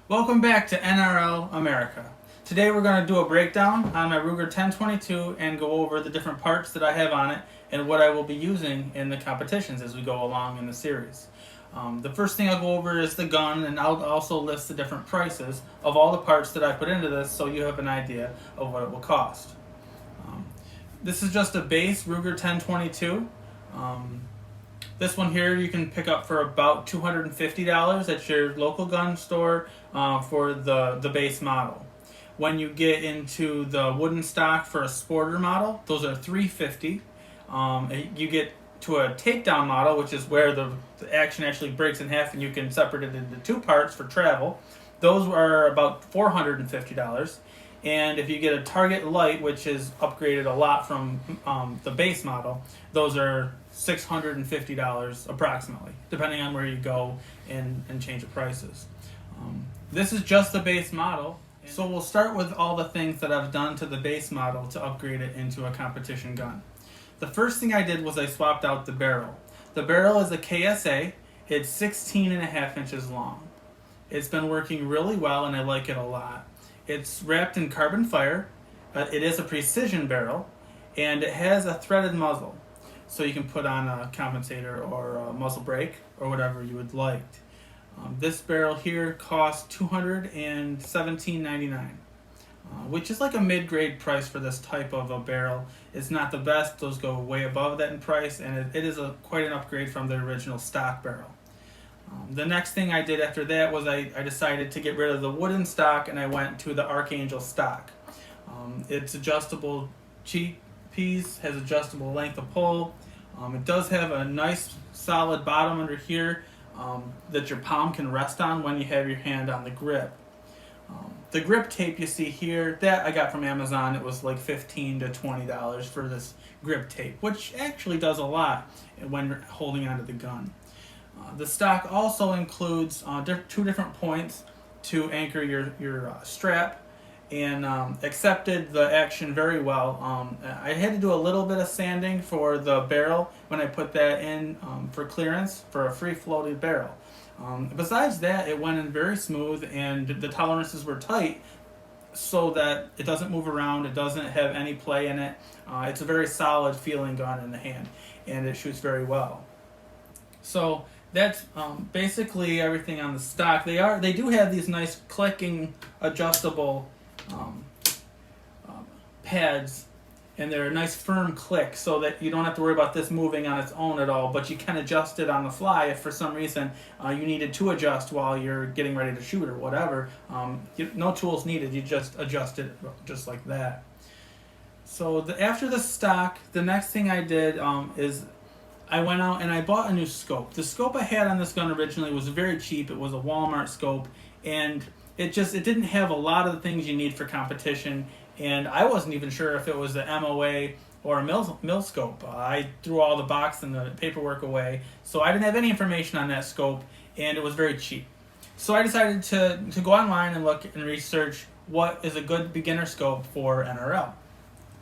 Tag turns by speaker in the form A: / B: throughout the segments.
A: Welcome back to NRL America. Today we're going to do a breakdown on my Ruger 1022 and go over the different parts that I have on it and what I will be using in the competitions as we go along in the series. The first thing I'll go over is the gun, and I'll also list the different prices of all the parts that I put into this so you have an idea of what it will cost. This is just a base Ruger 1022. This one here you can pick up for about $250 at your local gun store for the base model. When you get into the wooden stock for a sporter model, those are $350. You get to a takedown model, which is where the action actually breaks in half and you can separate it into two parts for travel. Those are about $450. And if you get a Target Light, which is upgraded a lot from the base model, those are $650 approximately, depending on where you go and change the prices. This is just the base model. So we'll start with all the things that I've done to the base model to upgrade it into a competition gun. The first thing I did was I swapped out the barrel. The barrel is a KSA. It's 16.5 inches long. It's been working really well and I like it a lot. It's wrapped in carbon fiber. It is a precision barrel, and it has a threaded muzzle, so you can put on a compensator or a muzzle brake or whatever you would like. This barrel here costs $217.99, which is like a mid-grade price for this type of a barrel. It's not the best; those go way above that in price, and it is quite an upgrade from the original stock barrel. The next thing I did after that was I decided to get rid of the wooden stock and I went to the Archangel stock. It's adjustable cheek piece, has adjustable length of pull. It does have a nice solid bottom under here that your palm can rest on when you have your hand on the grip. The grip tape you see here, that I got from Amazon. It was like $15 to $20 for this grip tape, which actually does a lot when you're holding onto the gun. The stock also includes two different points to anchor your strap, and accepted the action very well. I had to do a little bit of sanding for the barrel when I put that in for clearance for a free-floating barrel. Besides that, it went in very smooth and the tolerances were tight so that it doesn't move around, it doesn't have any play in it. It's a very solid feeling gun in the hand and it shoots very well. So that's basically everything on the stock. They do have these nice clicking adjustable pads, and they're a nice firm click so that you don't have to worry about this moving on its own at all, but you can adjust it on the fly if for some reason you needed to adjust while you're getting ready to shoot or whatever. No tools needed, you just adjust it just like that. So after the stock, the next thing I did is I went out and I bought a new scope. The scope I had on this gun originally was very cheap. It was a Walmart scope, and it didn't have a lot of the things you need for competition, and I wasn't even sure if it was a MOA or a mil scope. I threw all the box and the paperwork away, so I didn't have any information on that scope, and it was very cheap. So I decided to go online and look and research what is a good beginner scope for NRL.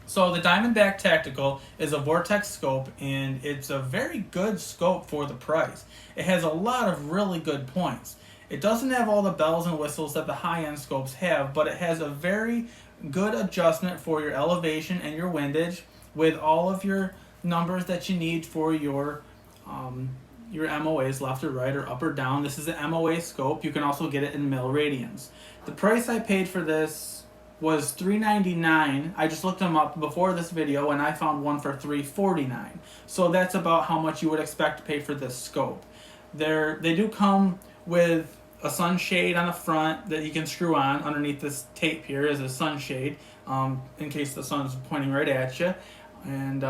A: So the Diamondback Tactical is a Vortex scope, and it's a very good scope for the price. It has a lot of really good points. It doesn't have all the bells and whistles that the high-end scopes have, but it has a very good adjustment for your elevation and your windage with all of your numbers that you need for your MOAs, left or right or up or down. This is an MOA scope. You can also get it in mil radians. The price I paid for this was $3.99. I just looked them up before this video and I found one for $3.49. So that's about how much you would expect to pay for this scope. They do come with a sunshade on the front that you can screw on. Underneath this tape here is a sunshade in case the sun's pointing right at you. And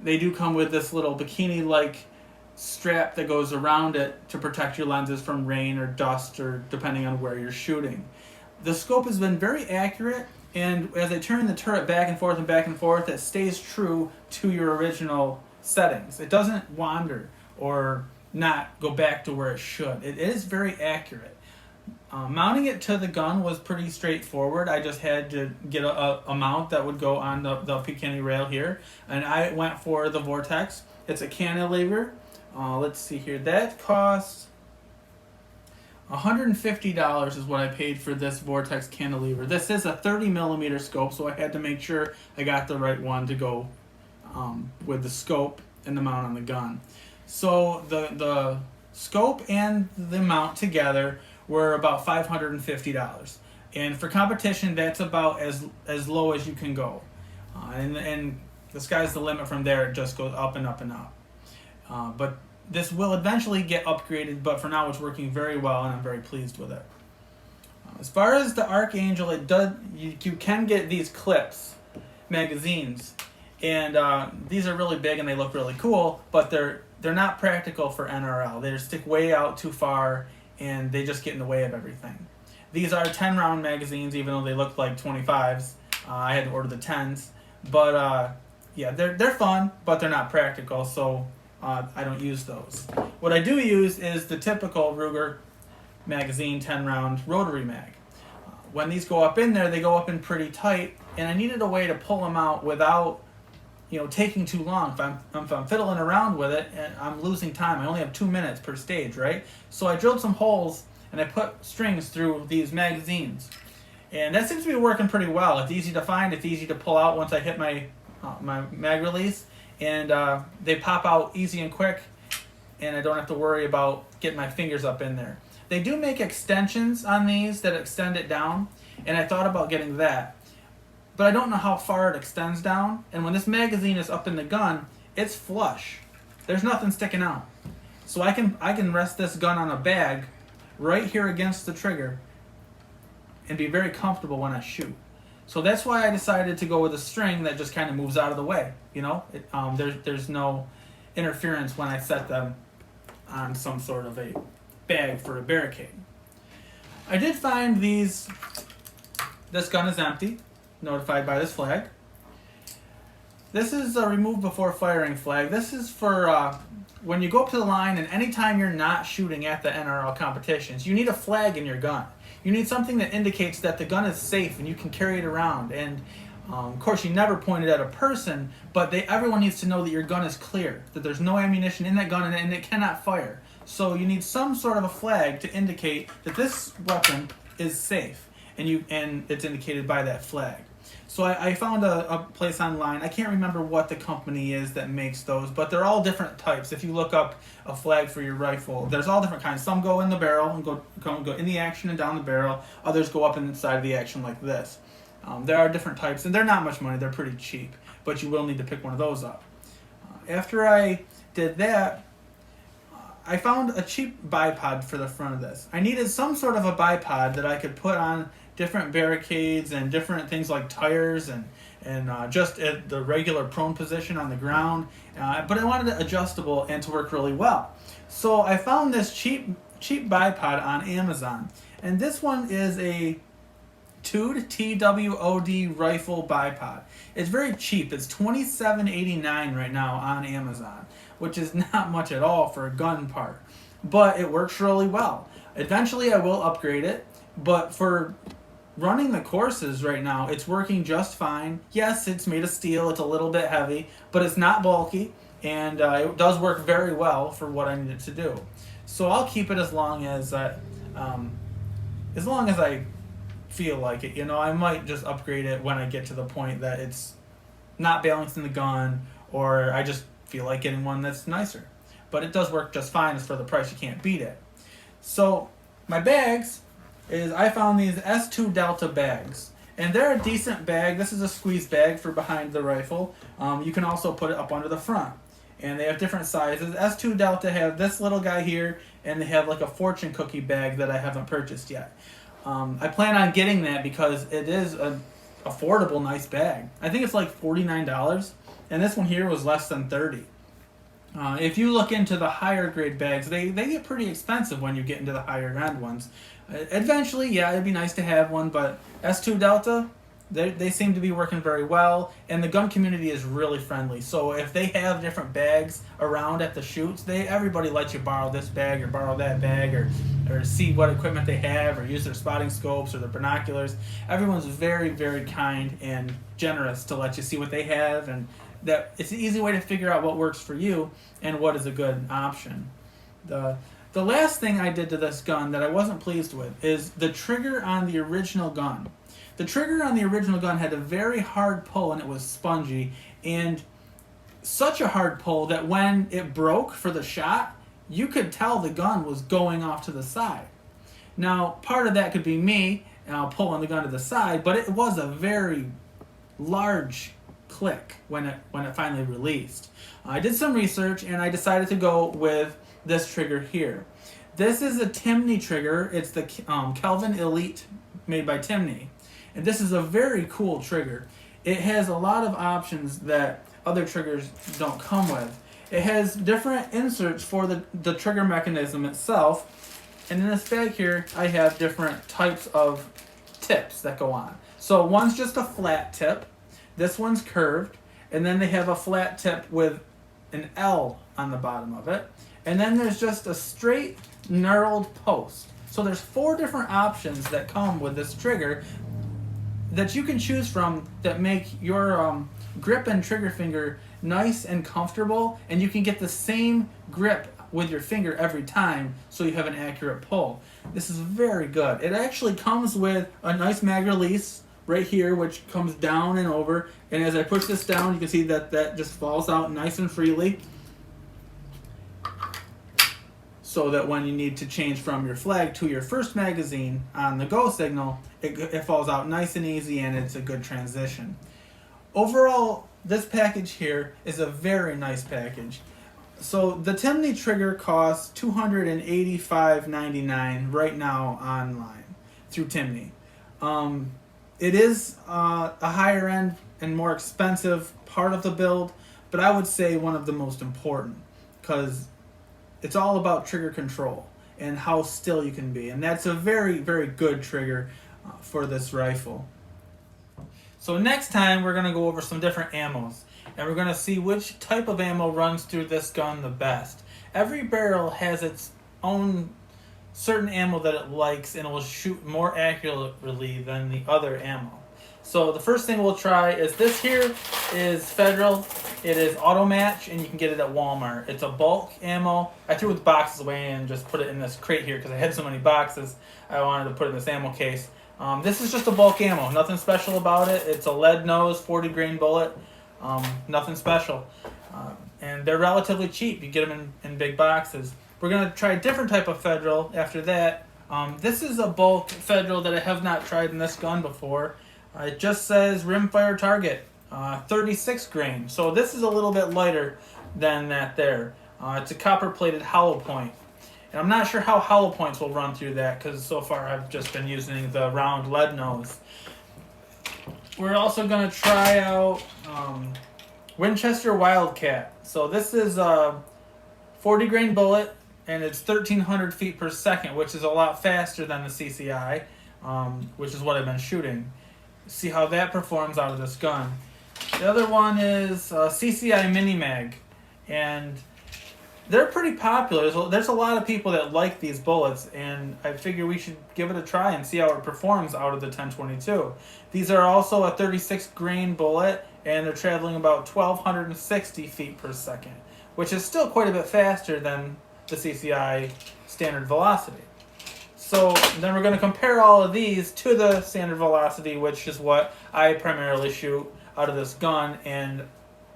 A: they do come with this little bikini-like strap that goes around it to protect your lenses from rain or dust or depending on where you're shooting. The scope has been very accurate, and as I turn the turret back and forth, it stays true to your original settings. It doesn't wander or not go back to where it should. It is very accurate. Mounting it to the gun was pretty straightforward. I just had to get a mount that would go on the Picatinny rail here, and I went for the Vortex. It's a cantilever. Let's see here. That costs $150 is what I paid for this Vortex cantilever. This is a 30 millimeter scope, so I had to make sure I got the right one to go with the scope and the mount on the gun. So the scope and the mount together were about $550. And for competition, that's about as low as you can go. And the sky's the limit from there. It just goes up and up and up. But this will eventually get upgraded, but for now it's working very well, and I'm very pleased with it. As far as the Archangel, you can get these clips, magazines, and these are really big and they look really cool, but they're not practical for NRL. They just stick way out too far, and they just get in the way of everything. These are 10-round magazines, even though they look like 25s. I had to order the 10s, but yeah, they're fun, but they're not practical, so I don't use those. What I do use is the typical Ruger magazine 10-round rotary mag. When these go up in there, they go up in pretty tight, and I needed a way to pull them out without taking too long. If I'm fiddling around with it, and I'm losing time. I only have 2 minutes per stage, right? So I drilled some holes, and I put strings through these magazines. And that seems to be working pretty well. It's easy to find, it's easy to pull out once I hit my mag release. And they pop out easy and quick, and I don't have to worry about getting my fingers up in there. They do make extensions on these that extend it down, and I thought about getting that. But I don't know how far it extends down, and when this magazine is up in the gun, it's flush. There's nothing sticking out. So I can rest this gun on a bag right here against the trigger and be very comfortable when I shoot. So that's why I decided to go with a string that just kind of moves out of the way. There's no interference when I set them on some sort of a bag for a barricade. I did find this gun is empty, notified by this flag. This is a remove before firing flag. This is for when you go up to the line, and anytime you're not shooting at the NRL competitions, you need a flag in your gun. You need something that indicates that the gun is safe and you can carry it around. And of course, you never point it at a person, but everyone needs to know that your gun is clear, that there's no ammunition in that gun and it cannot fire. So you need some sort of a flag to indicate that this weapon is safe, and it's indicated by that flag. So I found a place online. I can't remember what the company is that makes those, but they're all different types. If you look up a flag for your rifle, there's all different kinds. Some go in the barrel and go in the action and down the barrel. Others go up inside the action like this. There are different types, and they're not much money. They're pretty cheap, but you will need to pick one of those up. After I did that, I found a cheap bipod for the front of this. I needed some sort of a bipod that I could put on different barricades and different things like tires and just at the regular prone position on the ground. But I wanted it adjustable and to work really well. So I found this cheap bipod on Amazon. And this one is a TWOD, T-W-O-D rifle bipod. It's very cheap. It's $27.89 right now on Amazon, which is not much at all for a gun part. But it works really well. Eventually I will upgrade it, but for running the courses right now, it's working just fine. Yes, it's made of steel, it's a little bit heavy, but it's not bulky, and it does work very well for what I need it to do. So I'll keep it as long as I feel like it. I might just upgrade it when I get to the point that it's not balanced in the gun, or I just feel like getting one that's nicer. But it does work just fine. As for the price, you can't beat it. So my bags is I found these S2 Delta bags, and they're a decent bag. This is a squeeze bag for behind the rifle. You can also put it up under the front, and they have different sizes. S2 Delta have this little guy here, and they have like a fortune cookie bag that I haven't purchased yet. I plan on getting that because it is an affordable, nice bag. I think it's like $49, and this one here was less than $30. If you look into the higher grade bags, they get pretty expensive when you get into the higher end ones. Eventually, yeah, it'd be nice to have one, but S2 Delta, they seem to be working very well, and the gun community is really friendly. So if they have different bags around at the shoots, everybody lets you borrow this bag or borrow that bag or see what equipment they have or use their spotting scopes or their binoculars. Everyone's very, very kind and generous to let you see what they have, and that it's an easy way to figure out what works for you and what is a good option. The The last thing I did to this gun that I wasn't pleased with is the trigger on the original gun. The trigger on the original gun had a very hard pull and it was spongy, and such a hard pull that when it broke for the shot, you could tell the gun was going off to the side. Now, part of that could be me pulling the gun to the side, but it was a very large click when it finally released. I did some research and I decided to go with this trigger here. This is a Timney trigger. It's the Kelvin Elite made by Timney. And this is a very cool trigger. It has a lot of options that other triggers don't come with. It has different inserts for the trigger mechanism itself. And in this bag here, I have different types of tips that go on. So one's just a flat tip. This one's curved. And then they have a flat tip with an L on the bottom of it. And then there's just a straight knurled post. So there's 4 different options that come with this trigger that you can choose from that make your grip and trigger finger nice and comfortable, and you can get the same grip with your finger every time so you have an accurate pull. This is very good. It actually comes with a nice mag release right here, which comes down and over, and as I push this down you can see that that just falls out nice and freely, so that when you need to change from your flag to your first magazine on the go signal, it falls out nice and easy, and it's a good transition. Overall, this package here is a very nice package. So the Timney trigger costs $285.99 right now online through Timney. It is a higher end and more expensive part of the build, but I would say one of the most important, because it's all about trigger control and how still you can be. And that's a very, very good trigger for this rifle. So next time we're going to go over some different ammos. And we're going to see which type of ammo runs through this gun the best. Every barrel has its own certain ammo that it likes, and it will shoot more accurately than the other ammo. So the first thing we'll try is this here is Federal. It is auto match, and you can get it at Walmart. It's a bulk ammo. I threw the boxes away and just put it in this crate here because I had so many boxes. I wanted to put it in this ammo case. This is just a bulk ammo. Nothing special about it. It's a lead nose 40 grain bullet. Nothing special. And they're relatively cheap. You get them in big boxes. We're going to try a different type of Federal after that. This is a bulk Federal that I have not tried in this gun before. It just says rimfire target, 36 grain. So this is a little bit lighter than that there. It's a copper-plated hollow point. And I'm not sure how hollow points will run through that, because so far I've just been using the round lead nose. We're also going to try out Winchester Wildcat. So this is a 40 grain bullet, and it's 1,300 feet per second, which is a lot faster than the CCI, which is what I've been shooting. See how that performs out of this gun. The other one is CCI Mini Mag, and they're pretty popular. There's a lot of people that like these bullets, and I figure we should give it a try and see how it performs out of the 1022. These are also a 36 grain bullet, and they're traveling about 1,260 feet per second, which is still quite a bit faster than the CCI standard velocity. So then we're going to compare all of these to the standard velocity, which is what I primarily shoot out of this gun, and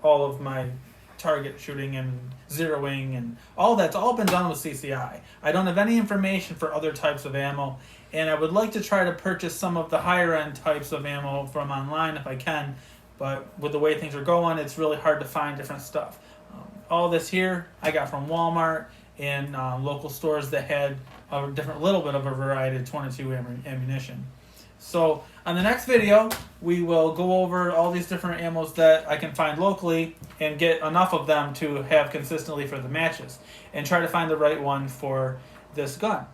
A: all of my target shooting and zeroing and all that's all been done with CCI. I don't have any information for other types of ammo, and I would like to try to purchase some of the higher end types of ammo from online if I can, but with the way things are going, it's really hard to find different stuff. All this here I got from Walmart and local stores that had a little bit of a variety of 22 ammunition. So on the next video, we will go over all these different ammos that I can find locally and get enough of them to have consistently for the matches, and try to find the right one for this gun.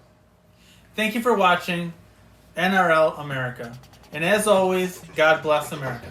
A: Thank you for watching NRL America. And as always, God bless America.